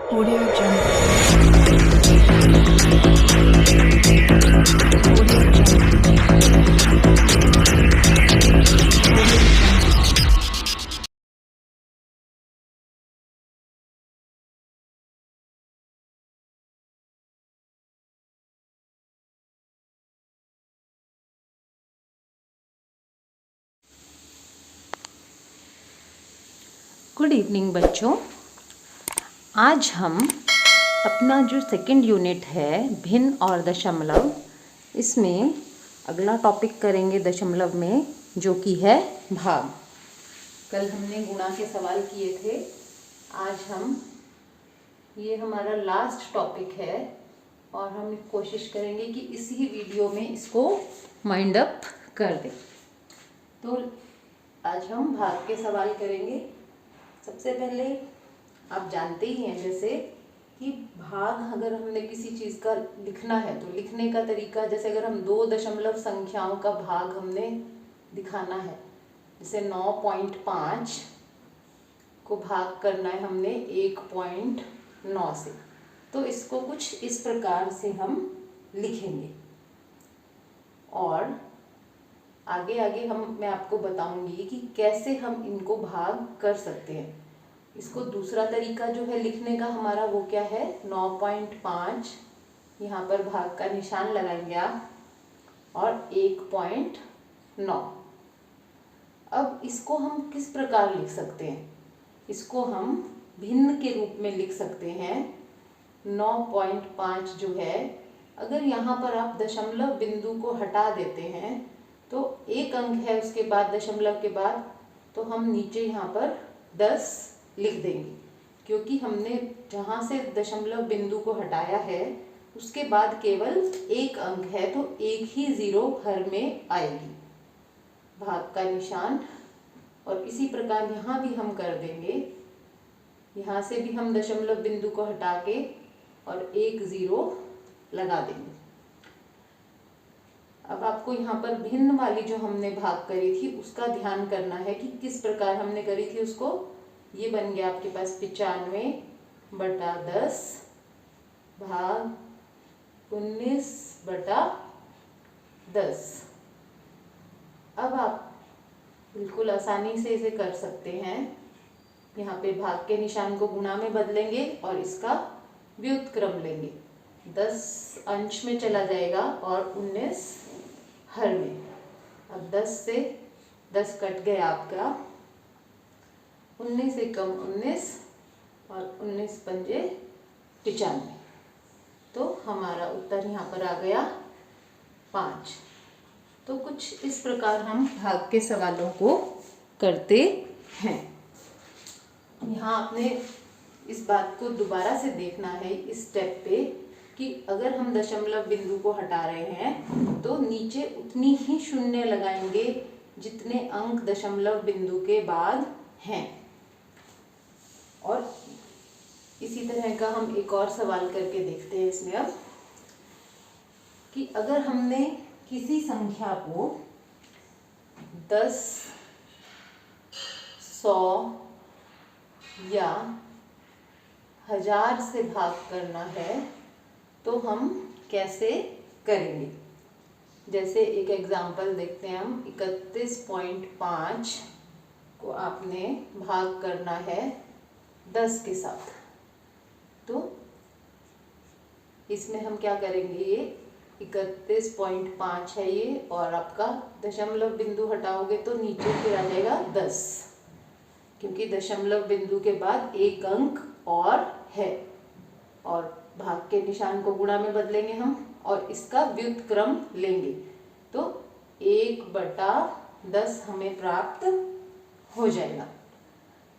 Audio Jungle. Audio Jungle. Good evening बच्चों। आज हम अपना जो सेकंड यूनिट है भिन्न और दशमलव, इसमें अगला टॉपिक करेंगे दशमलव में, जो कि है भाग। कल हमने गुणा के सवाल किए थे। आज हम ये हमारा लास्ट टॉपिक है और हम कोशिश करेंगे कि इसी वीडियो में इसको माइंड अप कर दें। तो आज हम भाग के सवाल करेंगे। सबसे पहले आप जानते ही हैं जैसे कि भाग अगर हमने किसी चीज़ का लिखना है तो लिखने का तरीका, जैसे अगर हम दो दशमलव संख्याओं का भाग हमने दिखाना है, जैसे 9.5 को भाग करना है हमने 1.9 से, तो इसको कुछ इस प्रकार से हम लिखेंगे। और आगे आगे मैं आपको बताऊंगी कि कैसे हम इनको भाग कर सकते हैं। इसको दूसरा तरीका जो है लिखने का हमारा वो क्या है, 9.5 यहाँ पर भाग का निशान लगाएंगे आप, और 1.9। अब इसको हम किस प्रकार लिख सकते हैं, इसको हम भिन्न के रूप में लिख सकते हैं। 9.5 जो है, अगर यहाँ पर आप दशमलव बिंदु को हटा देते हैं तो एक अंक है उसके बाद दशमलव के बाद, तो हम नीचे यहाँ पर 10 लिख देंगे, क्योंकि हमने जहाँ से दशमलव बिंदु को हटाया है उसके बाद केवल एक अंक है, तो एक ही जीरो भर में आएगी भाग का निशान। और इसी प्रकार यहाँ भी हम कर देंगे, यहाँ से भी हम दशमलव बिंदु को हटा के और एक जीरो लगा देंगे। अब आपको यहाँ पर भिन्न वाली जो हमने भाग करी थी उसका ध्यान करना है कि किस प्रकार हमने करी थी उसको। ये बन गया आपके पास 95/10 भाग 19/10। अब आप बिल्कुल आसानी से इसे कर सकते हैं। यहाँ पे भाग के निशान को गुणा में बदलेंगे और इसका व्युत्क्रम लेंगे। 10 अंश में चला जाएगा और 19 हर में। अब 10 से 10 कट गया आपका, 19 से कम 19 और 19 पंजे 95, तो हमारा उत्तर यहाँ पर आ गया 5। तो कुछ इस प्रकार हम भाग के सवालों को करते हैं। यहाँ आपने इस बात को दोबारा से देखना है इस स्टेप पे कि अगर हम दशमलव बिंदु को हटा रहे हैं तो नीचे उतनी ही शून्य लगाएंगे जितने अंक दशमलव बिंदु के बाद हैं। और इसी तरह का हम एक और सवाल करके देखते हैं इसमें अब, कि अगर हमने किसी संख्या को 10, 100 या 1000 से भाग करना है तो हम कैसे करेंगे। जैसे एक एग्जांपल देखते हैं हम, 31.5 को आपने भाग करना है 10 के साथ, तो इसमें हम क्या करेंगे, ये 31.5 है ये, और आपका दशमलव बिंदु हटाओगे तो नीचे फिर आ जाएगा 10, क्योंकि दशमलव बिंदु के बाद एक अंक और है। और भाग के निशान को गुणा में बदलेंगे हम और इसका व्युत्क्रम लेंगे, तो 1/10 हमें प्राप्त हो जाएगा।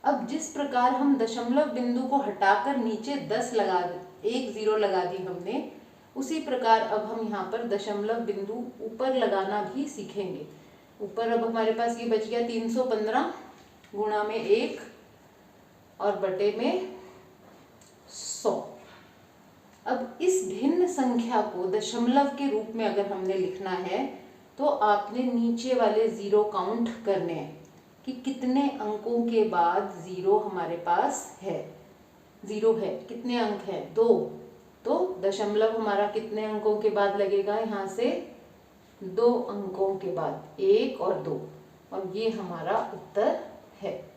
अब जिस प्रकार हम दशमलव बिंदु को हटाकर नीचे 10 लगा, एक जीरो लगा दी हमने, उसी प्रकार अब हम यहाँ पर दशमलव बिंदु ऊपर लगाना भी सीखेंगे। ऊपर अब हमारे पास ये बच गया 315, गुणा में 1 और बटे में 100। अब इस भिन्न संख्या को दशमलव के रूप में अगर हमने लिखना है तो आपने नीचे वाले जीरो काउंट करने हैं कि कितने अंकों के बाद जीरो हमारे पास है। जीरो है, कितने अंक है 2, तो दशमलव हमारा कितने अंकों के बाद लगेगा, यहाँ से 2 अंकों के बाद 1 और 2, और ये हमारा उत्तर है।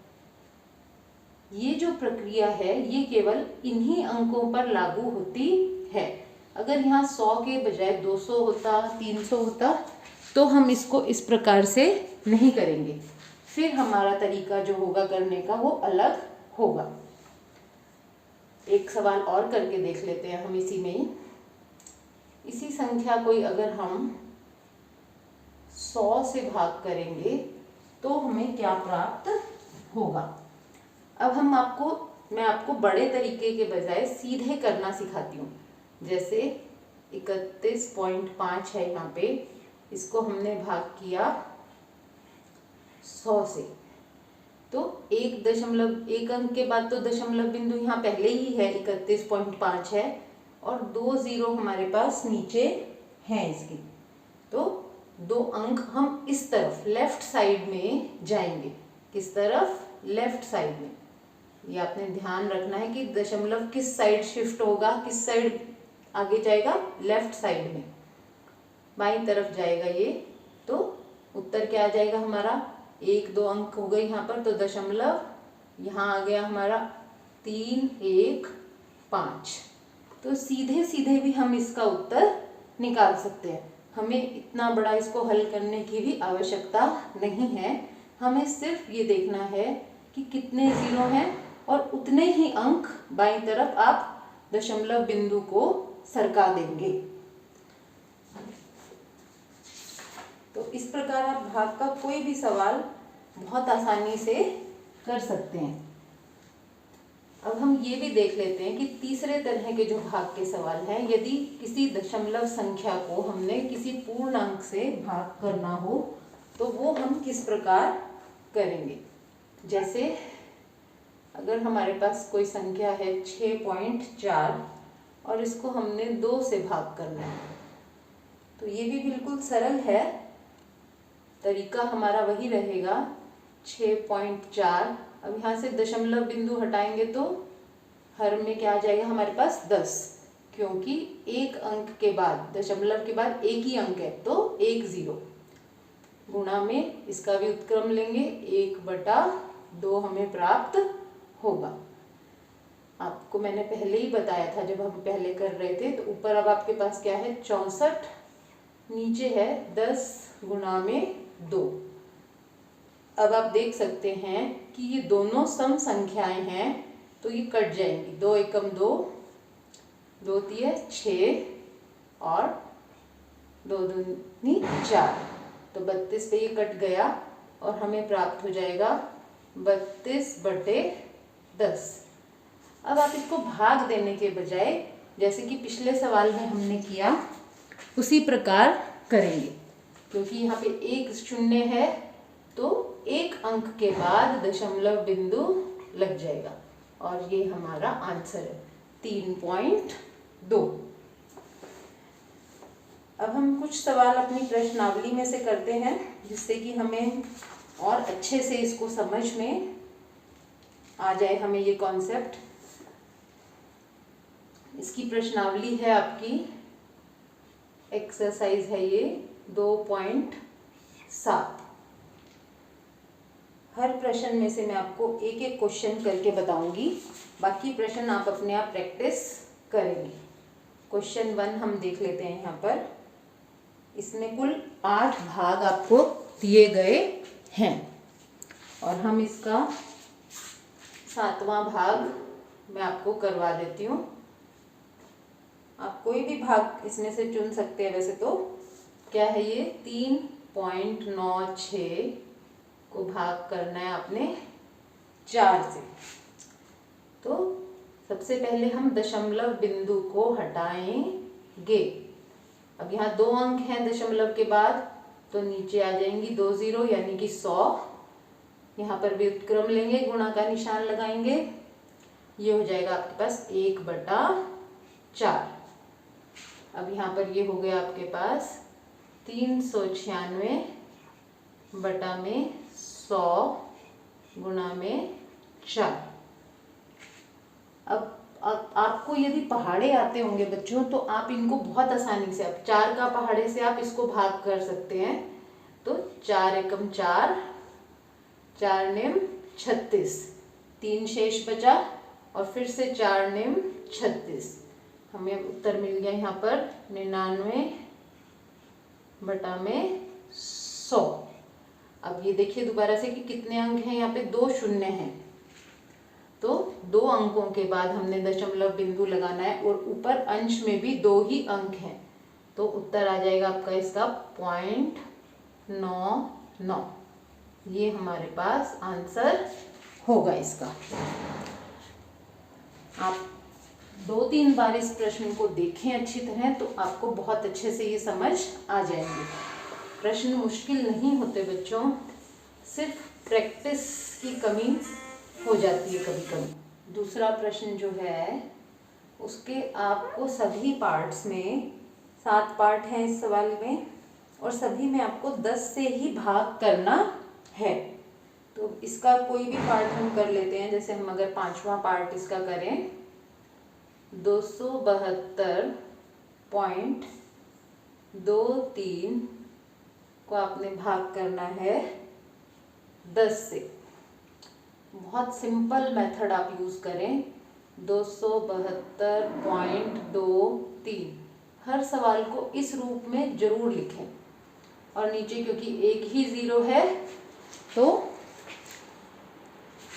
ये जो प्रक्रिया है ये केवल इन्हीं अंकों पर लागू होती है। अगर यहाँ 100 के बजाय 200 होता, 300 होता, तो हम इसको इस प्रकार से नहीं करेंगे, फिर हमारा तरीका जो होगा करने का वो अलग होगा। एक सवाल और करके देख लेते हैं हम इसी में ही। इसी संख्या को अगर हम 100 से भाग करेंगे तो हमें क्या प्राप्त होगा। अब मैं आपको बड़े तरीके के बजाय सीधे करना सिखाती हूँ। जैसे 31.5 है यहाँ पे, इसको हमने भाग किया 100 से, तो 1 अंक के बाद तो दशमलव बिंदु यहाँ पहले ही है, 31.5 है, और 2 जीरो हमारे पास नीचे हैं इसके, तो 2 अंक हम इस तरफ लेफ्ट साइड में जाएंगे। किस तरफ? लेफ्ट साइड में। ये आपने ध्यान रखना है कि दशमलव किस साइड शिफ्ट होगा, किस साइड आगे जाएगा, लेफ्ट साइड में, बाईं तरफ जाएगा ये। तो उत्तर क्या आ जाएगा हमारा, 1-2 अंक हो गए यहाँ पर, तो दशमलव यहाँ आ गया हमारा 315। तो सीधे सीधे भी हम इसका उत्तर निकाल सकते हैं, हमें इतना बड़ा इसको हल करने की भी आवश्यकता नहीं है। हमें सिर्फ ये देखना है कि कितने जीरो हैं और उतने ही अंक बाईं तरफ आप दशमलव बिंदु को सरका देंगे। तो इस प्रकार आप भाग का कोई भी सवाल बहुत आसानी से कर सकते हैं। अब हम ये भी देख लेते हैं कि तीसरे तरह के जो भाग के सवाल हैं, यदि किसी दशमलव संख्या को हमने किसी पूर्णांक से भाग करना हो तो वो हम किस प्रकार करेंगे। जैसे अगर हमारे पास कोई संख्या है 6.4 और इसको हमने 2 से भाग करना है, तो ये भी बिल्कुल सरल है, तरीका हमारा वही रहेगा 6.4। अब यहाँ से दशमलव बिंदु हटाएंगे तो हर में क्या आ जाएगा हमारे पास 10, क्योंकि 1 अंक के बाद, दशमलव के बाद एक ही अंक है, तो 1 जीरो, गुणा में इसका भी उत्क्रम लेंगे, 1/2 हमें प्राप्त होगा। आपको मैंने पहले ही बताया था जब हम पहले कर रहे थे, तो ऊपर अब आपके पास क्या है 64, नीचे है 10 गुणा में 2। अब आप देख सकते हैं कि ये दोनों सम संख्याएं हैं, तो ये कट जाएंगी, 2 एकम 2, 2 तिये 6 और 2 दूनी 4, तो 32 पे ये कट गया और हमें प्राप्त हो जाएगा 32/10। अब आप इसको भाग देने के बजाय जैसे कि पिछले सवाल में हमने किया उसी प्रकार करेंगे, क्योंकि यहाँ पे 1 शून्य है तो 1 अंक के बाद दशमलव बिंदु लग जाएगा, और ये हमारा आंसर है 3.2। अब हम कुछ सवाल अपनी प्रश्नावली में से करते हैं, जिससे कि हमें और अच्छे से इसको समझ में आ जाए हमें ये कॉन्सेप्ट। इसकी प्रश्नावली है आपकी, एक्सरसाइज है ये 2.7। हर प्रश्न में से मैं आपको एक एक क्वेश्चन करके बताऊंगी, बाकी प्रश्न आप अपने आप प्रैक्टिस करेंगे। क्वेश्चन 1 हम देख लेते हैं यहाँ पर। इसमें कुल 8 भाग आपको दिए गए हैं और हम इसका 7वां भाग मैं आपको करवा देती हूँ। आप कोई भी भाग इसमें से चुन सकते हैं। वैसे तो क्या है ये 3.96 को भाग करना है आपने 4 से। तो सबसे पहले हम दशमलव बिंदु को हटाएंगे। अब यहाँ 2 अंक हैं दशमलव के बाद, तो नीचे आ जाएंगी 2 जीरो यानी कि 100। यहाँ पर भी उत्क्रम लेंगे, गुणा का निशान लगाएंगे, ये हो जाएगा आपके पास 1/4। अब यहाँ पर ये हो गया आपके पास 396 बटा में 100 गुणा में 4। अब आपको यदि पहाड़े आते होंगे बच्चों तो आप इनको बहुत आसानी से, अब 4 का पहाड़े से आप इसको भाग कर सकते हैं। तो 4 एकम 4, 4 निम 36, 3 शेष बचा और फिर से 4 निम 36। हमें उत्तर मिल गया यहाँ पर 99/100। अब ये देखिए दोबारा से कि कितने अंक हैं, यहाँ पे 2 शून्य हैं, तो 2 अंकों के बाद हमने दशमलव बिंदु लगाना है और ऊपर अंश में भी 2 ही अंक हैं, तो उत्तर आ जाएगा आपका इसका 0.99। ये हमारे पास आंसर होगा इसका। आप 2-3 बार इस प्रश्न को देखें अच्छी तरह तो आपको बहुत अच्छे से ये समझ आ जाएंगे। प्रश्न मुश्किल नहीं होते बच्चों, सिर्फ प्रैक्टिस की कमी हो जाती है कभी कभी। दूसरा प्रश्न जो है उसके आपको सभी पार्ट्स में, 7 पार्ट हैं इस सवाल में और सभी में आपको 10 से ही भाग करना है। तो इसका कोई भी पार्ट हम कर लेते हैं। जैसे हम अगर 5वां पार्ट इसका करें, 272.23 को आपने भाग करना है 10 से। बहुत सिंपल मेथड आप यूज़ करें, 272.23। हर सवाल को इस रूप में जरूर लिखें और नीचे क्योंकि एक ही 0 है तो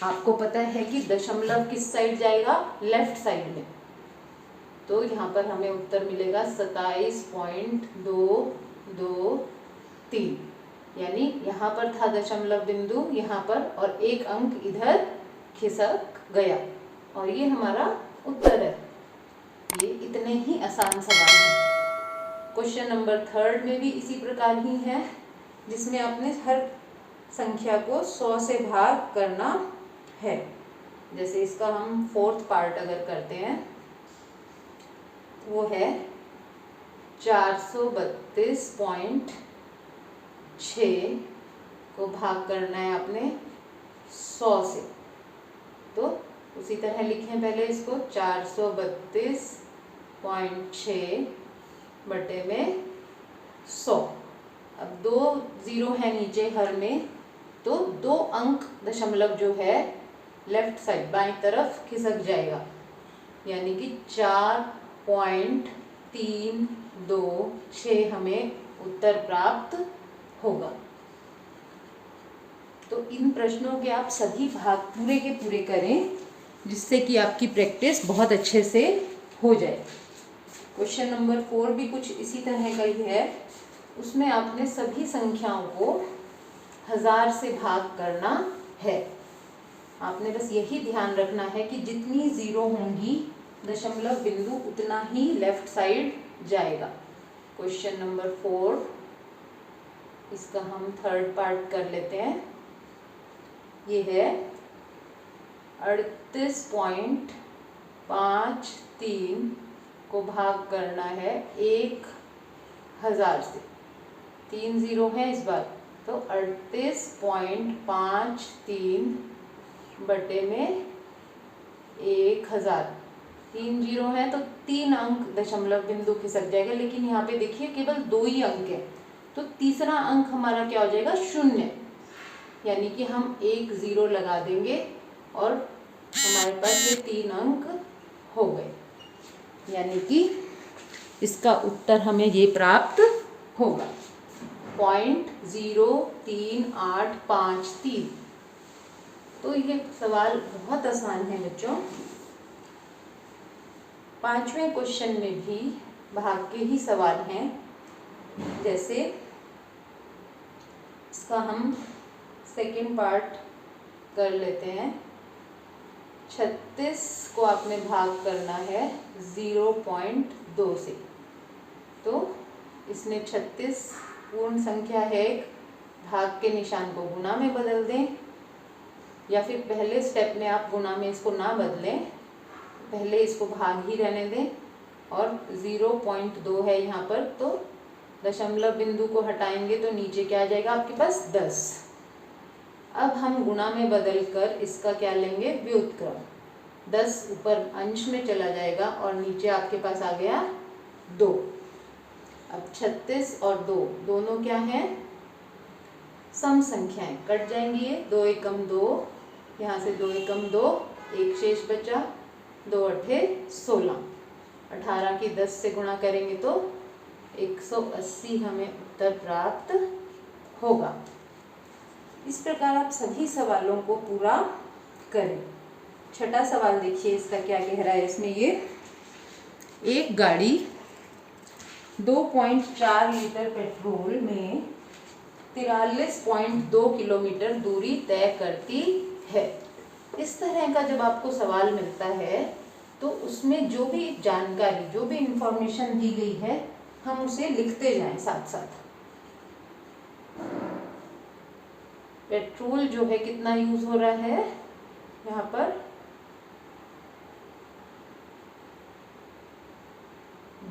आपको पता है कि दशमलव किस साइड जाएगा, लेफ्ट साइड में। तो यहाँ पर हमें उत्तर मिलेगा 27.223, यानी यहाँ पर था दशमलव बिंदु यहाँ पर और एक अंक इधर खिसक गया और ये हमारा उत्तर है। ये इतने ही आसान सवाल हैं। क्वेश्चन नंबर 3 में भी इसी प्रकार ही है, जिसमें आपने हर संख्या को 100 से भाग करना है। जैसे इसका हम 4th पार्ट अगर करते हैं, वो है 432.6 को भाग करना है आपने 100 से। तो उसी तरह लिखें पहले इसको 432.6 बटे में 100। अब 2 0 है नीचे हर में, तो 2 अंक दशमलव जो है लेफ्ट साइड बाईं तरफ खिसक जाएगा, यानी कि 4.326 हमें उत्तर प्राप्त होगा। तो इन प्रश्नों के आप सभी भाग पूरे के पूरे करें, जिससे कि आपकी प्रैक्टिस बहुत अच्छे से हो जाए। क्वेश्चन नंबर 4 भी कुछ इसी तरह का ही है। उसमें आपने सभी संख्याओं को 1000 से भाग करना है। आपने बस यही ध्यान रखना है कि जितनी 0 होंगी दशमलव बिंदु उतना ही लेफ्ट साइड जाएगा। क्वेश्चन नंबर 4, इसका हम 3rd पार्ट कर लेते हैं। ये है 38.53 को भाग करना है 1000 से। 3 0 है इस बार, तो 38.53 बटे में 1000। 3 0 है तो 3 अंक दशमलव बिंदु खिसक जाएगा, लेकिन यहाँ पे देखिए केवल 2 ही अंक है, तो तीसरा अंक हमारा क्या हो जाएगा, 0, यानी कि हम 1 0 लगा देंगे और हमारे पास ये 3 अंक हो गए, यानी कि इसका उत्तर हमें ये प्राप्त होगा 0.03853। तो ये सवाल बहुत आसान है बच्चों। 5वें क्वेश्चन में भी भाग के ही सवाल हैं। जैसे इसका हम 2nd पार्ट कर लेते हैं। 36 को आपने भाग करना है 0.2 से। तो इसमें 36 पूर्ण संख्या है, भाग के निशान को गुणा में बदल दें, या फिर पहले स्टेप में आप गुणा में इसको ना बदलें, पहले इसको भाग ही रहने दें। और 0.2 है यहाँ पर, तो दशमलव बिंदु को हटाएंगे तो नीचे क्या आ जाएगा आपके पास, 10। अब हम गुणा में बदल कर इसका क्या लेंगे, व्युत्क्रम। 10 ऊपर अंश में चला जाएगा और नीचे आपके पास आ गया 2। अब 36 और 2 दोनों क्या हैं? सम संख्याएं, कट जाएंगी ये। 2 एकम 2, यहाँ से 2 एकम 2, एक शेष बचा, 2 अठे 16। 18 की 10 से गुणा करेंगे तो 180 हमें उत्तर प्राप्त होगा। इस प्रकार आप सभी सवालों को पूरा करें। छठा सवाल देखिए, इसका क्या कह रहा है। इसमें ये एक गाड़ी 2.4 लीटर पेट्रोल में 43.2 किलोमीटर दूरी तय करती है। इस तरह का जब आपको सवाल मिलता है तो उसमें जो भी जानकारी, जो भी इंफॉर्मेशन दी गई है, हम उसे लिखते जाएं साथ साथ। पेट्रोल जो है कितना यूज हो रहा है यहाँ पर?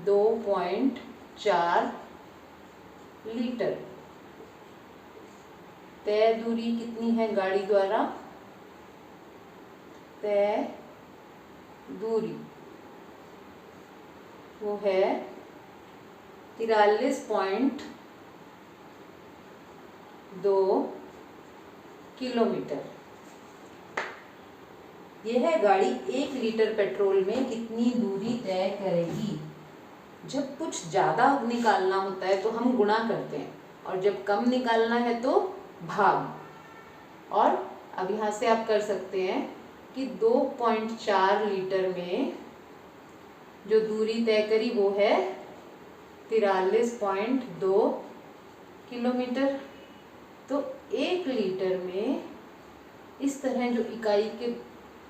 2.4 लीटर। तय दूरी कितनी है गाड़ी द्वारा? तय दूरी वो है 43.2 किलोमीटर। यह गाड़ी 1 लीटर पेट्रोल में कितनी दूरी तय करेगी? जब कुछ ज़्यादा निकालना होता है तो हम गुणा करते हैं, और जब कम निकालना है तो भाग। और अब यहाँ से आप कर सकते हैं कि 2.4 लीटर में जो दूरी तय करी वो है 43.2 किलोमीटर। तो 1 लीटर में इस तरह जो इकाई के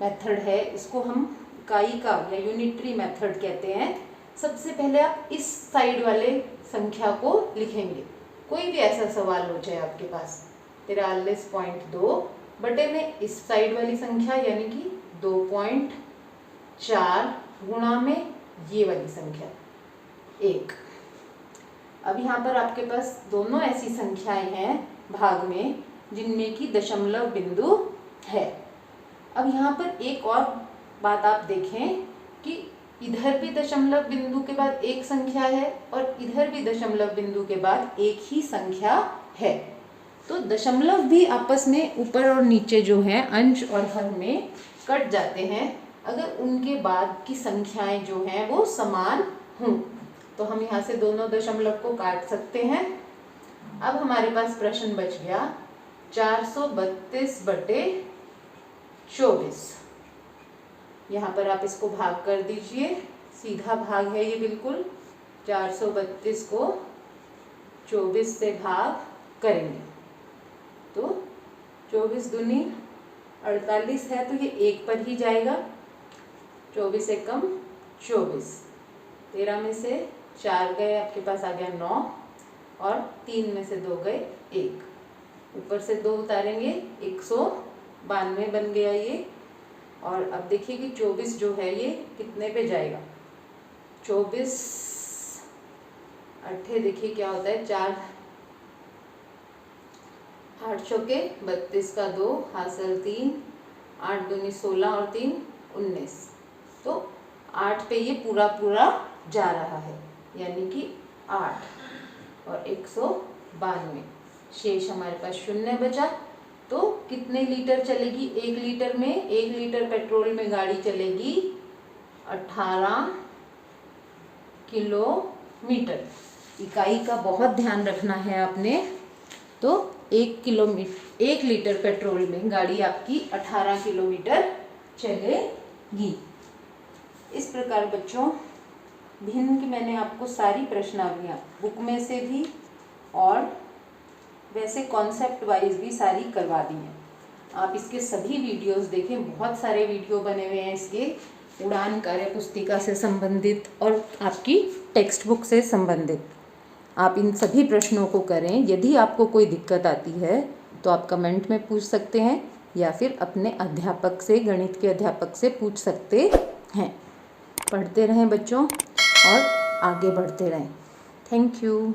मेथड है, इसको हम इकाई का या यूनिटरी मेथड कहते हैं। सबसे पहले आप इस साइड वाले संख्या को लिखेंगे। कोई भी ऐसा सवाल हो जाए आपके पास, 43.2 बटे में इस साइड वाली संख्या यानी कि 2.4 गुणा में ये वाली संख्या 1। अब यहाँ पर आपके पास दोनों ऐसी संख्याएं हैं भाग में जिनमें कि दशमलव बिंदु है। अब यहाँ पर एक और बात आप देखें कि इधर भी दशमलव बिंदु के बाद एक संख्या है और इधर भी दशमलव बिंदु के बाद एक ही संख्या है। तो दशमलव भी आपस में ऊपर और नीचे जो है अंश और हर में कट जाते हैं अगर उनके बाद की संख्याएं जो हैं वो समान हों। तो हम यहाँ से दोनों दशमलव को काट सकते हैं। अब हमारे पास प्रश्न बच गया 432 बटे 24। यहाँ पर आप इसको भाग कर दीजिए, सीधा भाग है ये बिल्कुल। 432 को 24 से भाग करेंगे तो 24 दूनी 48 है, तो ये 1 पर ही जाएगा। 24 एकम 24, 13 में से 4 गए, आपके पास आ गया 9, और 3 में से 2 गए 1, ऊपर से 2 उतारेंगे 192 बन गया ये। और अब देखिए कि 24 जो है ये कितने पे जाएगा? 24 अट्ठे देखिए क्या होता है, 4 8 चौके 32 का 2 हासिल 3, 8 दूनी 16 और 3 19। तो 8 पे ये पूरा पूरा जा रहा है यानी कि 8 और 192, शेष हमारे पास 0 बचा। तो कितने लीटर चलेगी 1 लीटर में? 1 लीटर पेट्रोल में गाड़ी चलेगी 18 किलोमीटर। इकाई का बहुत ध्यान रखना है आपने। तो 1 लीटर पेट्रोल में गाड़ी आपकी 18 किलोमीटर चलेगी। इस प्रकार बच्चों भिन्न की मैंने आपको सारी प्रश्नावलियाँ बुक में से भी और वैसे कॉन्सेप्ट वाइज भी सारी करवा दी हैं। आप इसके सभी वीडियोस देखें, बहुत सारे वीडियो बने हुए हैं इसके, उड़ान कार्य पुस्तिका से संबंधित और आपकी टेक्स्ट बुक से संबंधित। आप इन सभी प्रश्नों को करें। यदि आपको कोई दिक्कत आती है तो आप कमेंट में पूछ सकते हैं या फिर अपने अध्यापक से, गणित के अध्यापक से पूछ सकते हैं। पढ़ते रहें बच्चों और आगे बढ़ते रहें। Thank you.